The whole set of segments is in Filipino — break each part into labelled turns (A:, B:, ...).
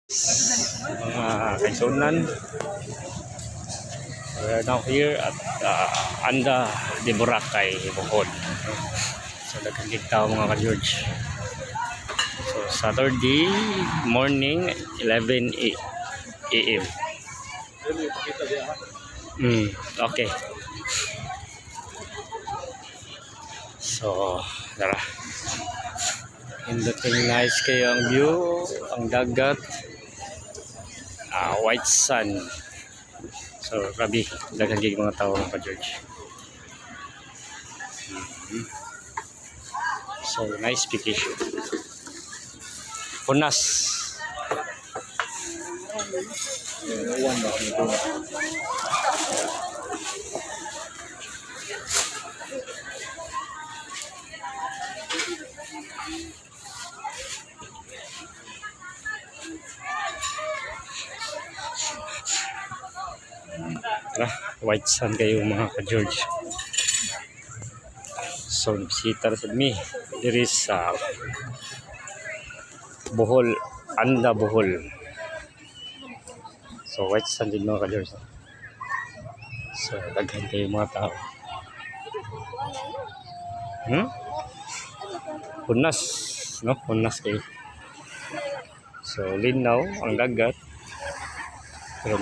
A: Mga kaisunan, we are now here at Anda de Boracay, Bohol. So nagkagig tao mga ka-George. So Saturday morning 11 a.m. Okay. So tara, hindutin nice kayo ang view, ang dagat, white sun. So grabe, nagkagig mga tao mga ka-George. So nice vacation. Punas. White sun kayo mga ka-George. So bisita sa mi. There is Bohol, Anda Bohol. So white sun din mga ka-George. So daghan kayo mga tao. Punas, no? Punas kayo. So linaw ang dagat. Pero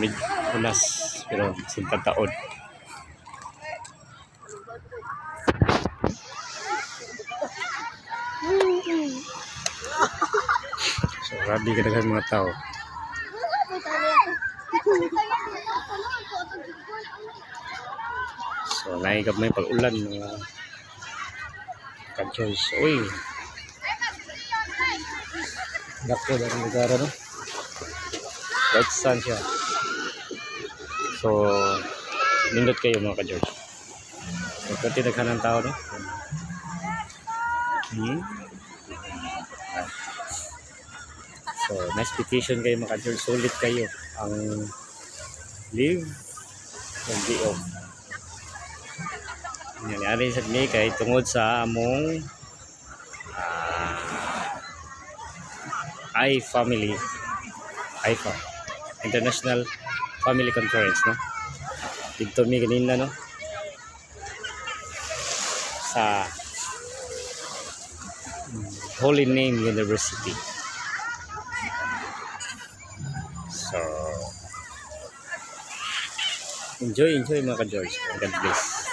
A: punas, pero sinta taon. So grabe kadaghan mga tao. So naigab may pag-ulan mga ka-George. Uy, dako na ang lugar, no? White sun siya. So nindot kayo mga ka-George. So pati daghan ng tao, no? So nice vacation kayo mga ka-George. Sulit kayo ang live and be off. Nangyari sa ni kay tungod sa among IFA International Family Conference, no? Dito mi kanina, no? Sa Holy Name University. So enjoy mga ka-George. God bless.